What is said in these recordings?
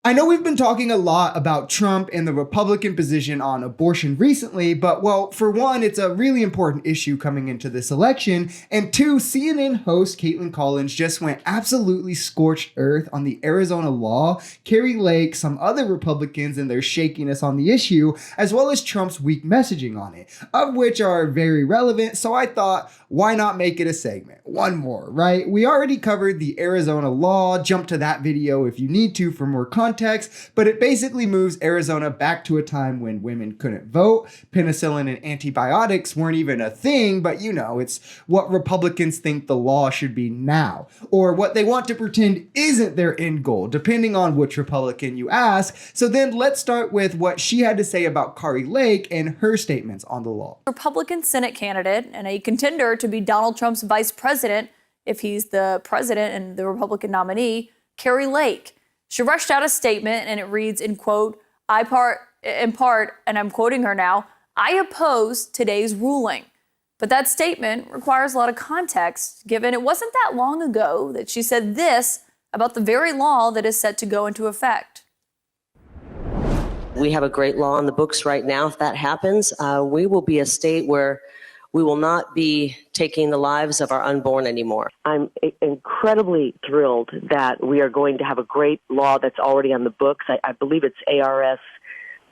I know we've been talking a lot about Trump and the Republican position on abortion recently, but well, for one, it's a really important issue coming into this election, and two, CNN host Kaitlan just went absolutely scorched earth on the Arizona law, Kari Lake, some other Republicans and their shakiness on the issue, as well as Trump's weak messaging on it, of which are very relevant, so I thought, why not make it a segment? One more, right? We already covered the Arizona law, jump to that video if you need to for more context, but it basically moves Arizona back to a time when women couldn't vote, penicillin and antibiotics weren't even a thing, but you know, it's what Republicans think the law should be now, or what they want to pretend isn't their end goal, depending on which Republican you ask. So then let's start with what she had to say about Kari Lake and her statements on the law. Republican Senate candidate and a contender to be Donald Trump's vice president, if he's the president and the Republican nominee, Kari Lake. She rushed out a statement and it reads in quote, in part, and I'm quoting her now, "I oppose today's ruling." But that statement requires a lot of context, given it wasn't that long ago that she said this about the very law that is set to go into effect. We have a great law on the books right now. If that happens, we will be a state where we will not be taking the lives of our unborn anymore. I'm incredibly thrilled that we are going to have a great law that's already on the books. I believe it's ARS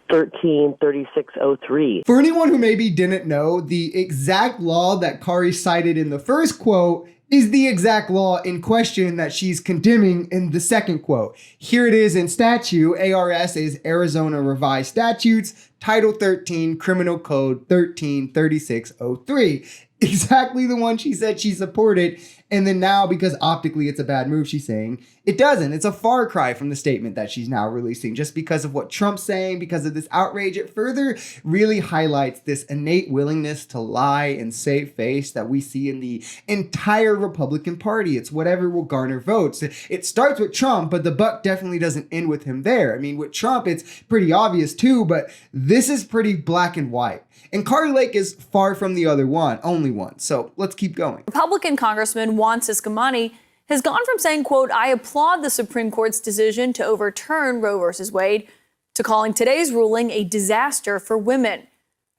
133603. For anyone who maybe didn't know, the exact law that Kari cited in the first quote is the exact law in question that she's condemning in the second quote. Here it is in statute. ARS is Arizona Revised Statutes, Title 13, Criminal Code 133603. Exactly the one she said she supported. And then now, because optically it's a bad move, she's saying it doesn't. It's a far cry from the statement that she's now releasing just because of what Trump's saying, because of this outrage. It further really highlights this innate willingness to lie and save face that we see in the entire Republican Party. It's whatever will garner votes. It starts with Trump, but the buck definitely doesn't end with him there. I mean, with Trump, it's pretty obvious too, but this is pretty black and white. And Kari Lake is far from the other one, only one. So let's keep going. Republican Congressman Juan Ciscomani has gone from saying, quote, "I applaud the Supreme Court's decision to overturn Roe versus Wade," to calling today's ruling a disaster for women.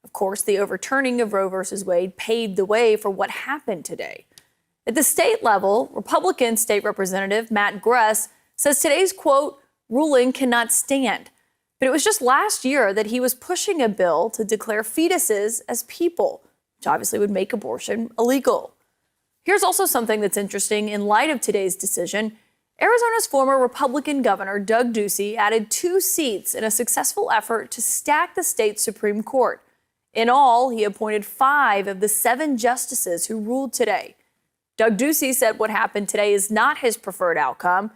Of course, the overturning of Roe versus Wade paved the way for what happened today. At the state level, Republican State Representative Matt Gress says today's, quote, "ruling cannot stand." But it was just last year that he was pushing a bill to declare fetuses as people, which obviously would make abortion illegal. Here's also something that's interesting in light of today's decision. Arizona's former Republican governor, Doug Ducey, added 2 seats in a successful effort to stack the state's Supreme Court. In all, he appointed 5 of the 7 justices who ruled today. Doug Ducey said what happened today is not his preferred outcome.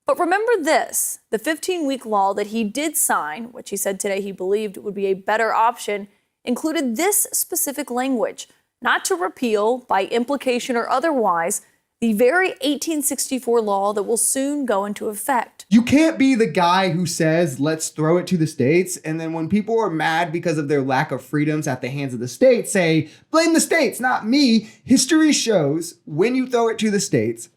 But remember this, the 15-week law that he did sign, which he said today he believed would be a better option, included this specific language, not to repeal by implication or otherwise the very 1864 law that will soon go into effect. You can't be the guy who says, let's throw it to the states, and then when people are mad because of their lack of freedoms at the hands of the states, say, blame the states, not me. History shows when you throw it to the states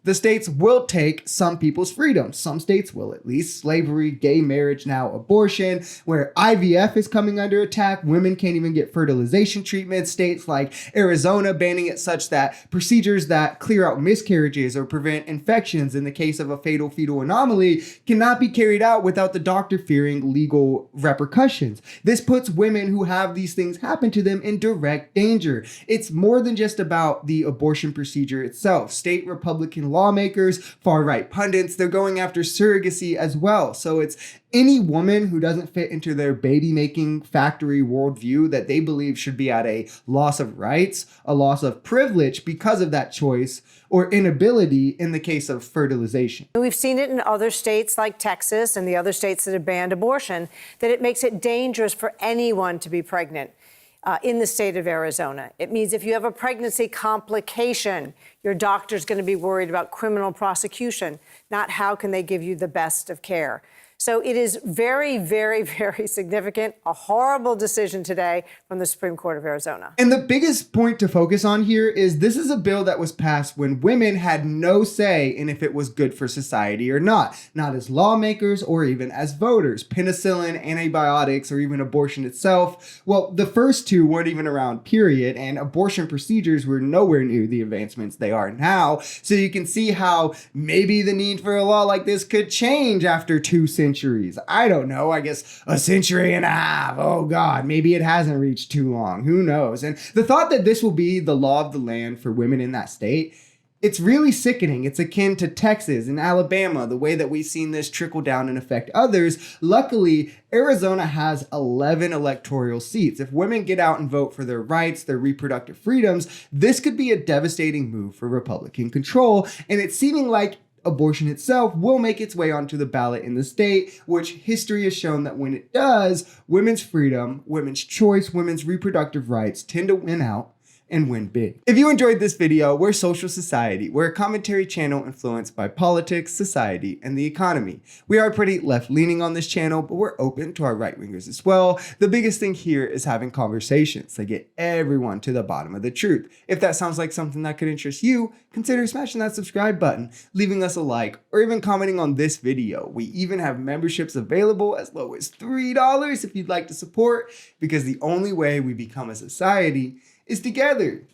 will take some people's freedoms. Some states will, at least. Slavery, gay marriage, now abortion, where IVF is coming under attack. Women can't even get fertilization treatment. States like Arizona banning it such that procedures that clear out miscarriages or prevent infections in the case of a fatal fetal anomaly cannot be carried out without the doctor fearing legal repercussions. This puts women who have these things happen to them in direct danger. It's more than just about the abortion procedure itself. State Republican lawmakers, far-right pundits, they're going after surrogacy as well. So it's any woman who doesn't fit into their baby-making factory worldview that they believe should be at a loss of rights, a loss of privilege because of that choice, or inability in the case of fertilization. We've seen it in other states like Texas and the other states that have banned abortion, that it makes it dangerous for anyone to be pregnant in the state of Arizona. It means if you have a pregnancy complication, your doctor's going to be worried about criminal prosecution, not how can they give you the best of care. So it is very, very, very significant, a horrible decision today from the Supreme Court of Arizona. And the biggest point to focus on here is this is a bill that was passed when women had no say in if it was good for society or not as lawmakers or even as voters. Penicillin, antibiotics, or even abortion itself. Well, the first two weren't even around, period, and abortion procedures were nowhere near the advancements they are now. So you can see how maybe the need for a law like this could change after 2 centuries. I don't know, I guess a century and a half. Oh God, maybe it hasn't reached too long. Who knows? And the thought that this will be the law of the land for women in that state, it's really sickening. It's akin to Texas and Alabama, the way that we've seen this trickle down and affect others. Luckily, Arizona has 11 electoral seats. If women get out and vote for their rights, their reproductive freedoms, this could be a devastating move for Republican control. And it's seeming like abortion itself will make its way onto the ballot in the state, which history has shown that when it does, women's freedom, women's choice, women's reproductive rights tend to win out and win big. If you enjoyed this video, we're Social Society. We're a commentary channel influenced by politics, society, and the economy. We are pretty left-leaning on this channel, but we're open to our right-wingers as well. The biggest thing here is having conversations that get everyone to the bottom of the truth. If that sounds like something that could interest you, consider smashing that subscribe button, leaving us a like, or even commenting on this video. We even have memberships available as low as $3 if you'd like to support, because the only way we become a society is together.